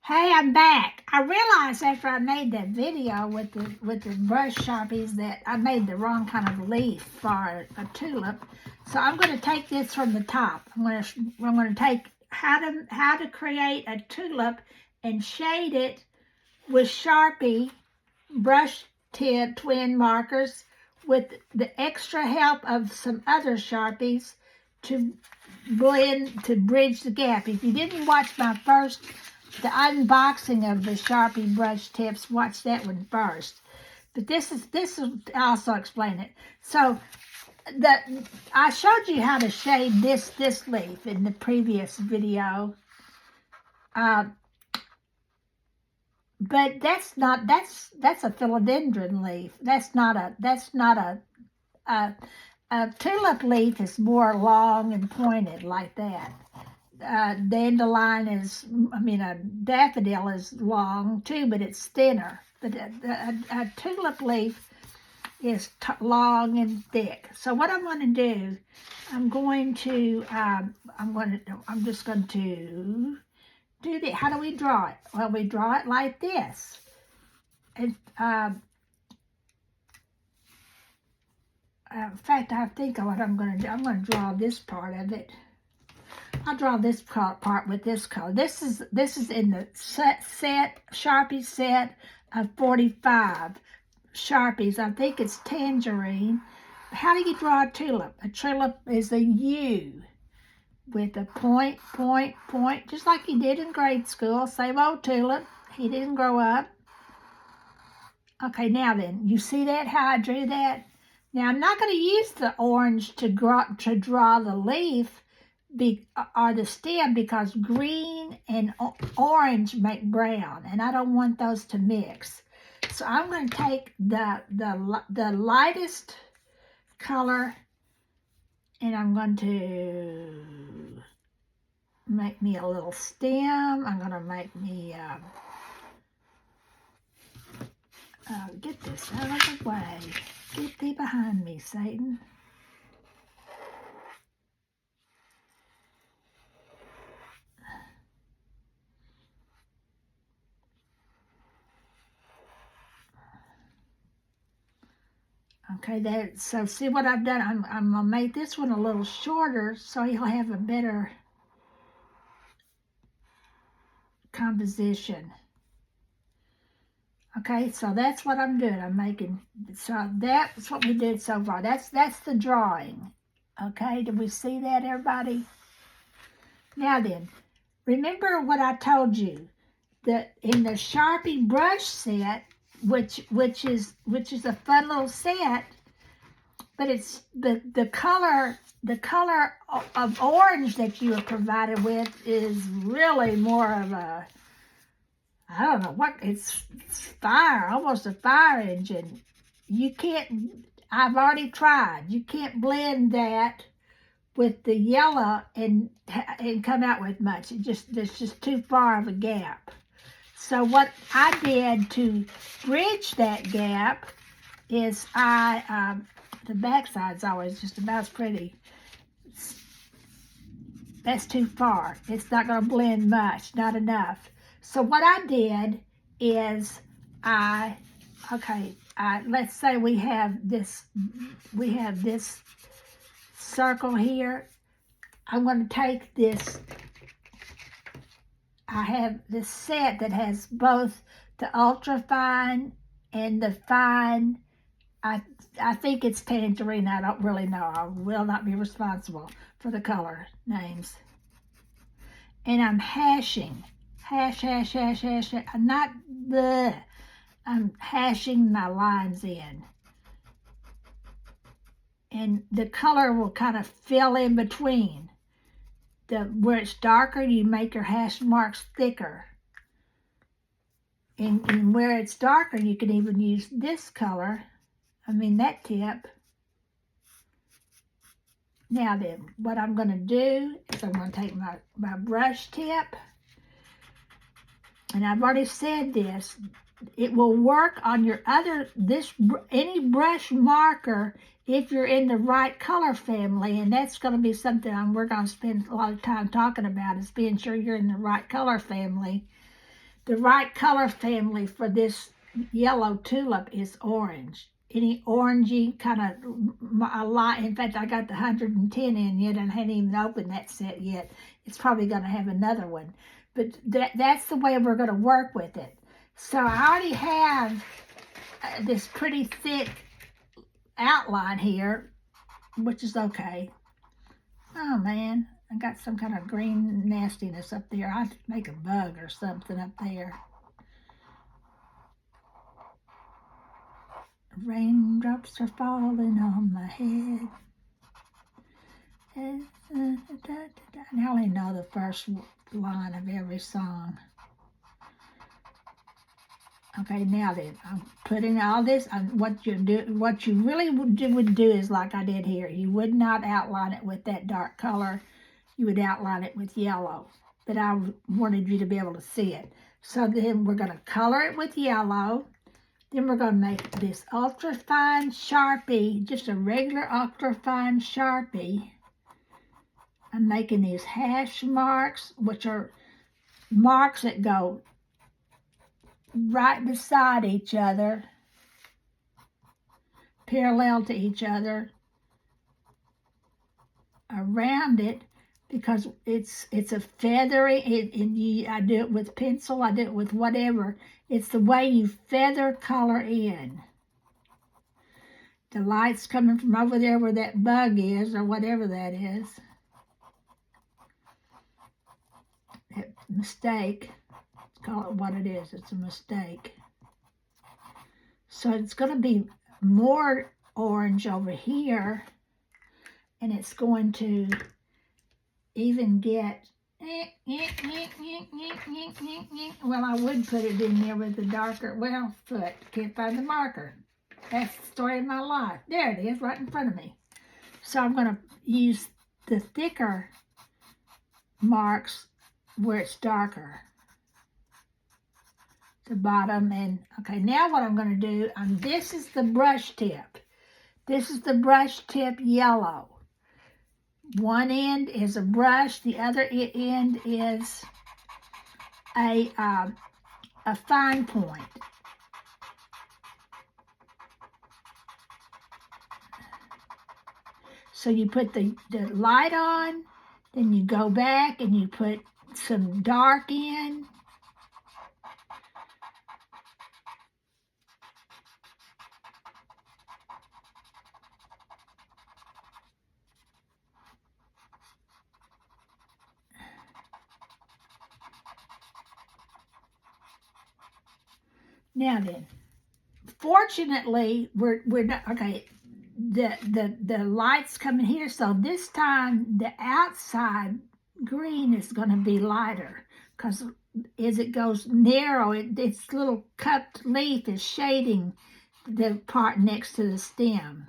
Hey, I'm back. I realized after I made that video with the brush Sharpies that I made the wrong kind of leaf for a tulip. So I'm going to take this from the top. I'm going to take how to create a tulip and shade it with Sharpie brush tip twin markers with the extra help of some other Sharpies to bridge the gap. If you didn't watch the unboxing of the Sharpie brush tips, watch that one first. But this will also explain it. So I showed you how to shade this leaf in the previous video. But that's a philodendron leaf. That's not a tulip leaf is more long and pointed like that. Dandelion a daffodil is long too, but it's thinner. But a tulip leaf is long and thick. So what I'm going to do, I'm just going to do the. How do we draw it? Well, we draw it like this. And in fact, I think what I'm going to do, I'm going to draw this part of it. I'll draw this part with this color. This is in the Sharpie set of 45 Sharpies. I think it's tangerine. How do you draw a tulip? A tulip is a U with a point, just like you did in grade school. Same old tulip. He didn't grow up. Okay, now then, you see that, how I drew that? Now, I'm not going to use the orange to draw the leaf or the stem, because green and orange make brown, and I don't want those to mix. So I'm going to take the lightest color, and I'm going to make me a little stem. I'm going to make me get this out of the way. Get thee behind me, Satan. Okay, so see what I've done? I'm going to make this one a little shorter so you'll have a better composition. Okay, so that's what I'm doing. I'm making, so that's what we did so far. That's the drawing. Okay, did we see that, everybody? Now then, remember what I told you, that in the Sharpie brush set, which is a fun little set, but it's the color of orange that you are provided with is really more of a, I don't know what, it's fire, almost a fire engine. You can't, I've already tried, you can't blend that with the yellow and come out with much. There's just too far of a gap. So what I did to bridge that gap is the backside's always just about as pretty. That's too far. It's not going to blend much, not enough. So what I did is let's say we have this circle here. I'm going to take this. I have this set that has both the ultra fine and the fine. I think it's tangerine. I don't really know. I will not be responsible for the color names. And I'm hashing. Hash. I'm hashing my lines in. And the color will kind of fill in between. Where it's darker, you make your hash marks thicker. And where it's darker, you can even use this color. That tip. Now then, what I'm going to do is I'm going to take my brush tip. And I've already said this. It will work on your any brush marker if you're in the right color family, and that's going to be something we're going to spend a lot of time talking about, is being sure you're in the right color family. the right color family for this yellow tulip is orange. Any orangey kind of a lot. In fact, I got the 110 in yet and I hadn't even opened that set yet. It's probably going to have another one. But that's the way we're going to work with it. So I already have this pretty thick outline here, which is okay. Oh man, I got some kind of green nastiness up there. I have to make a bug or something up there. Raindrops are falling on my head. I only know the first line of every song. Okay, now then, I'm putting all this. What you really would do is like I did here. You would not outline it with that dark color. You would outline it with yellow. But I wanted you to be able to see it. So then we're going to color it with yellow. Then we're going to make this ultra fine Sharpie, just a regular ultra fine Sharpie. I'm making these hash marks, which are marks that go right beside each other, parallel to each other, around it, because it's a feathery, I do it with pencil, I do it with whatever. It's the way you feather color in. The light's coming from over there where that bug is, or whatever that is. That mistake. Let's call it what it is. It's a mistake. So it's going to be more orange over here, and it's going to even get, well, I would put it in there with the darker, well, can't find the marker. That's the story of my life. There it is, right in front of me. So I'm going to use the thicker marks where it's darker. The bottom, and okay, now what I'm going to do, this is the brush tip. This is the brush tip yellow. One end is a brush, the other end is a fine point. So you put the light on, then you go back and you put some dark in. Now then, fortunately, we're not, okay, the light's coming here, so this time the outside green is going to be lighter, because as it goes narrow, its little cupped leaf is shading the part next to the stem.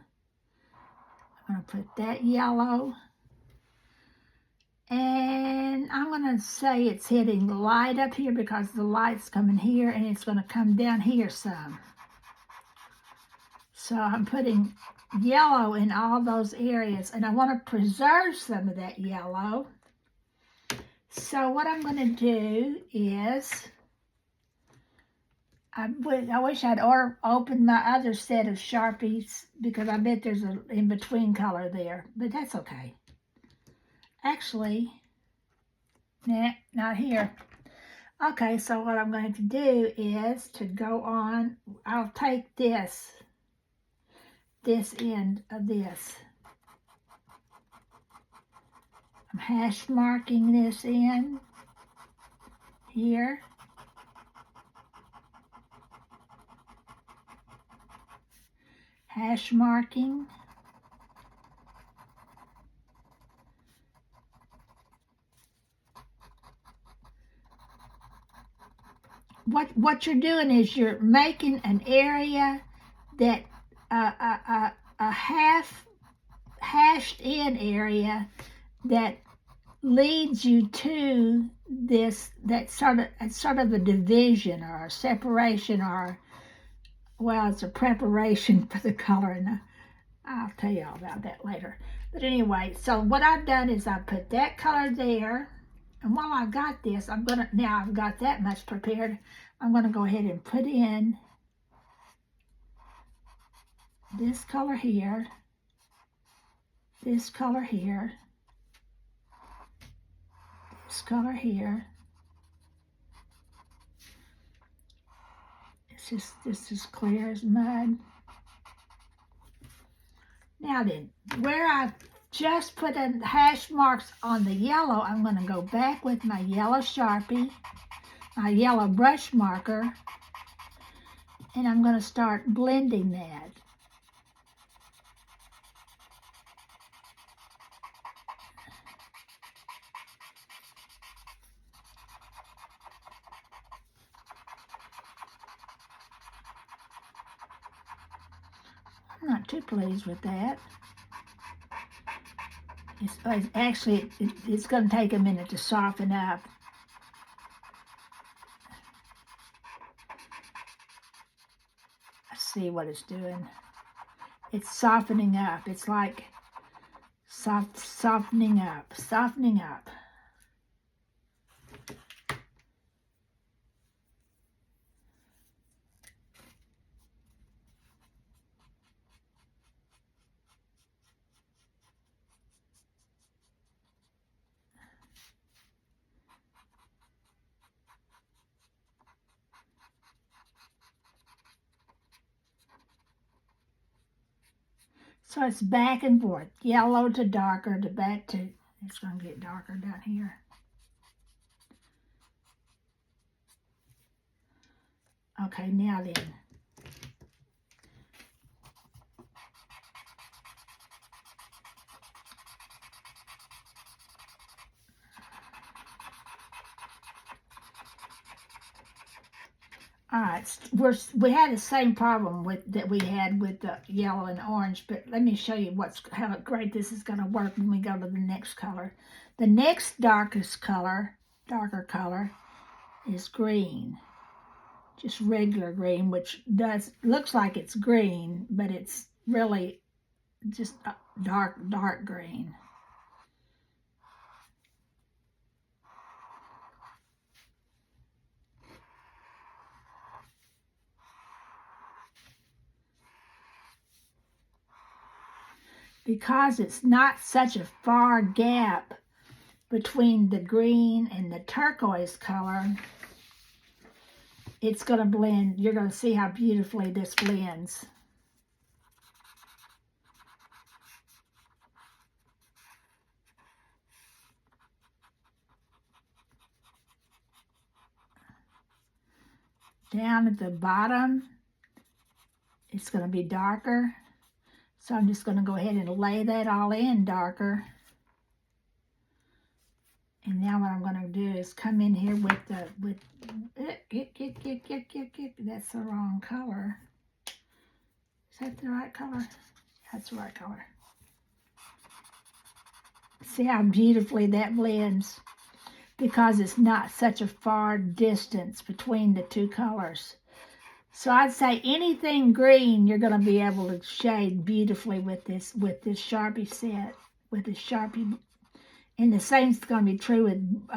I'm going to put that yellow. And I'm going to say it's hitting light up here because the light's coming here and it's going to come down here some. So I'm putting yellow in all those areas, and I want to preserve some of that yellow. So what I'm going to do is, I wish I'd opened my other set of Sharpies, because I bet there's an in-between color there, but that's okay. Actually, nah, not here. Okay, so what I'm going to do is to go on, I'll take this end of this. I'm hash marking this in here. Hash marking. What you're doing is you're making an area that a half hashed in area that leads you to this, that's sort of a division or a separation, or, well, it's a preparation for the color, and I'll tell you all about that later. But anyway, so what I've done is I put that color there, And while I've got this, now I've got that much prepared, I'm gonna go ahead and put in this color here, this color here, this color here. This is clear as mud. Now then, where I just put in hash marks on the yellow, I'm going to go back with my yellow Sharpie, my yellow brush marker, and I'm going to start blending that. I'm not too pleased with that. It's going to take a minute to soften up. Let's see what it's doing. It's softening up. It's like softening up, softening up. So it's back and forth, yellow to darker to back to, it's going to get darker down here. Okay, now then. All right, we had the same problem that we had with the yellow and orange, but let me show you how great this is going to work when we go to the next color. The next darker color is green, just regular green, which looks like it's green, but it's really just dark green. Because it's not such a far gap between the green and the turquoise color, it's going to blend. You're going to see how beautifully this blends. Down at the bottom, it's going to be darker. So I'm just going to go ahead and lay that all in darker. And now what I'm going to do is come in here with that's the wrong color. Is that the right color? That's the right color. See how beautifully that blends? Because it's not such a far distance between the two colors. So I'd say anything green you're going to be able to shade beautifully with this Sharpie set, with this Sharpie. And the same is going to be true with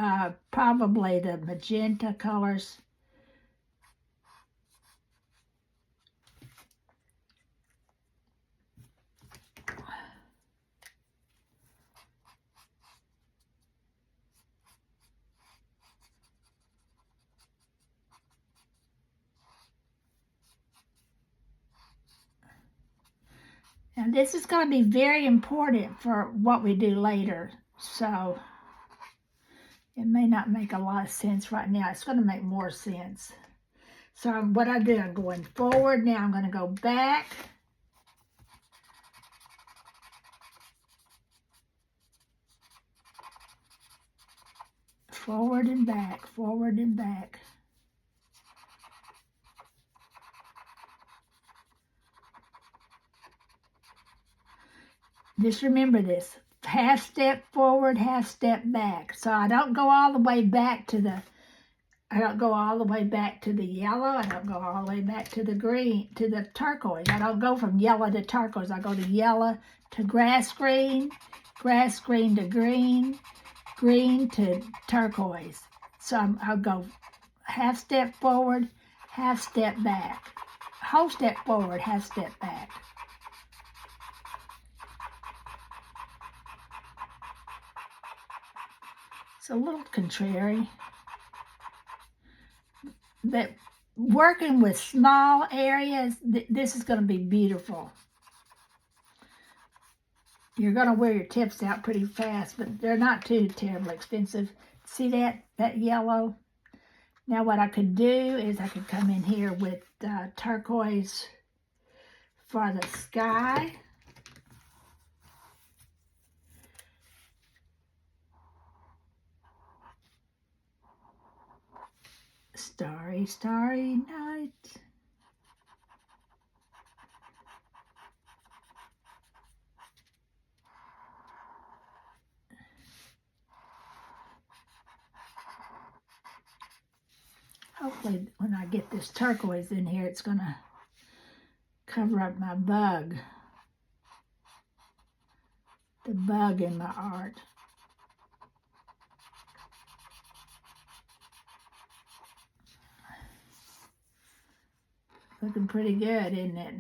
probably the magenta colors. Now this is going to be very important for what we do later, so it may not make a lot of sense right now. It's going to make more sense. So what I do, I'm going forward. Now I'm going to go back. Forward and back, forward and back. Just remember this, half step forward, half step back. So I don't go all the way back to the, I don't go all the way back to the yellow. I don't go all the way back to the green, to the turquoise. I don't go from yellow to turquoise. I go to yellow to grass green to green, green to turquoise. So I'll go half step forward, half step back. Whole step forward, half step back. It's a little contrary, but working with small areas, this is going to be beautiful. You're going to wear your tips out pretty fast, but they're not too terribly expensive. See that yellow? Now what I could do is I could come in here with turquoise for the sky. Starry, starry night. Hopefully when I get this turquoise in here, it's going to cover up my bug. The bug in my art. Looking pretty good, isn't it?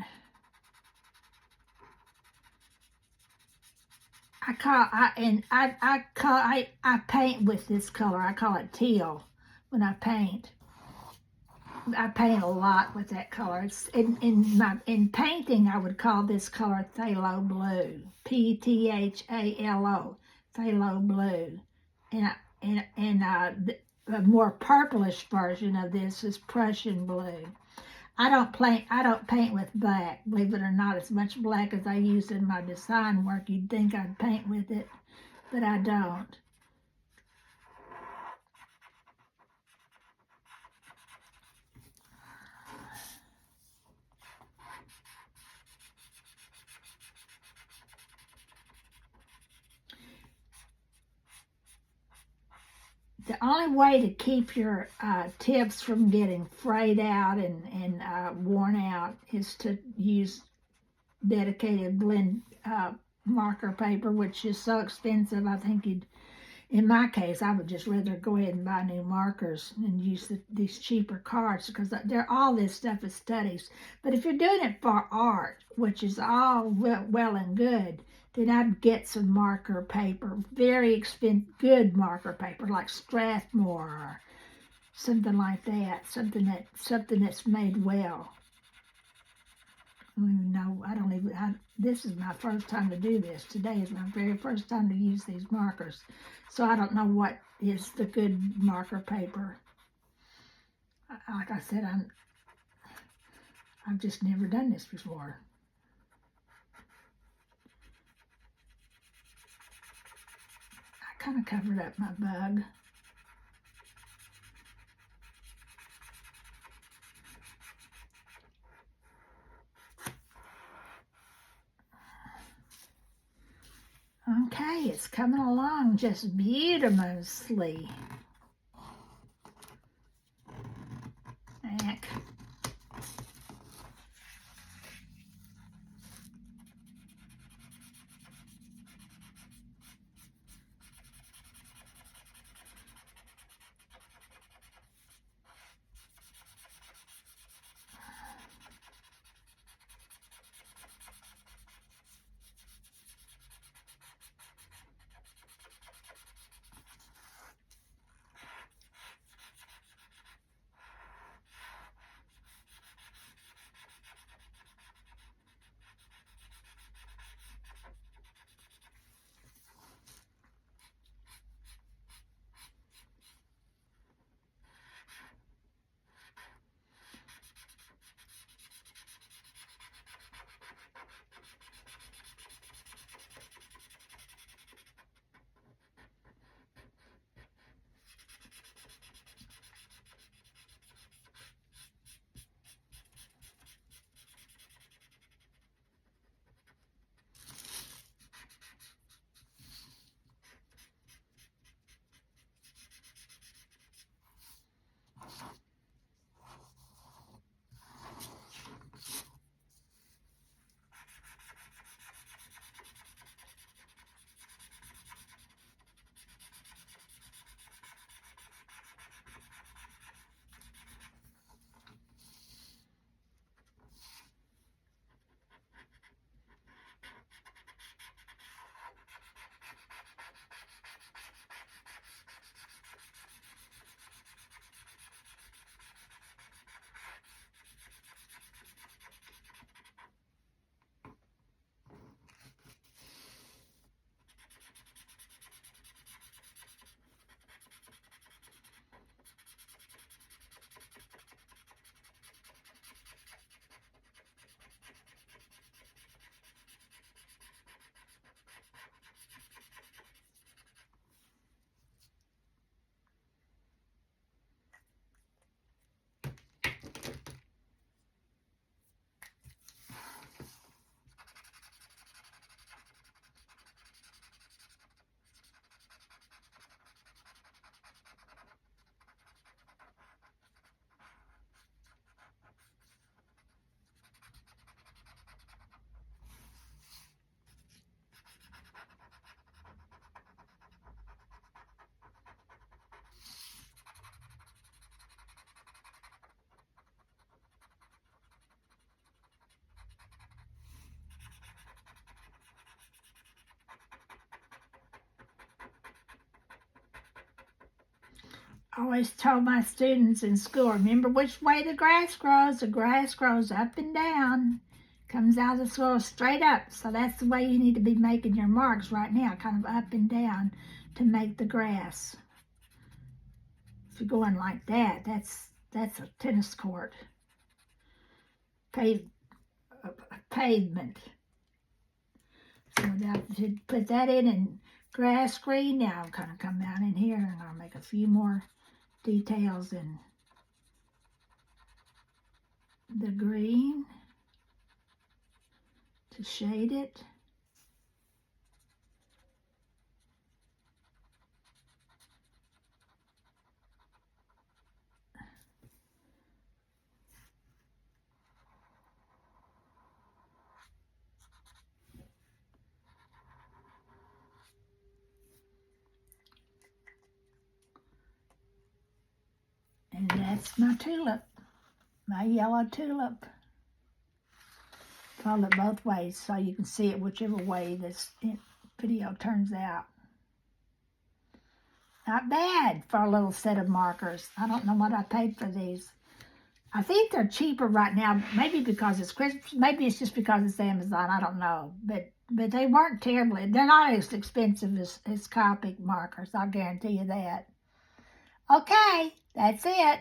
I paint with this color. I call it teal when I paint. I paint a lot with that color. It's in painting, I would call this color phthalo blue. P-T-H-A-L-O, phthalo blue. And the more purplish version of this is Prussian blue. I don't paint with black. Believe it or not, as much black as I use in my design work. You'd think I'd paint with it, but I don't. The only way to keep your tips from getting frayed out and worn out is to use dedicated blend marker paper, which is so expensive. I think in my case, I would just rather go ahead and buy new markers and use these cheaper cards, because all this stuff is studies. But if you're doing it for art, which is all well and good, then I'd get some marker paper, very expensive, good marker paper like Strathmore or something like that, something that's made well. I don't even know. This is my first time to do this. Today is my very first time to use these markers. So I don't know what is the good marker paper. Like I said, I've just never done this before. I kind of covered up my bug. Okay, it's coming along just beautifully. Heck. I always told my students in school, remember which way the grass grows. The grass grows up and down. Comes out of the soil straight up. So that's the way you need to be making your marks right now, kind of up and down to make the grass. If you're going like that, that's a tennis court. Pavement. So now to put that in grass green, now I'm going to come down in here and I'm going to make a few more details in the green to shade it. And that's my tulip, my yellow tulip. Fold it both ways so you can see it whichever way this video turns out. Not bad for a little set of markers. I don't know what I paid for these. I think they're cheaper right now, maybe because it's Christmas, maybe it's just because it's Amazon, I don't know. But they weren't terribly, they're not as expensive as Copic markers, I'll guarantee you that. Okay, that's it.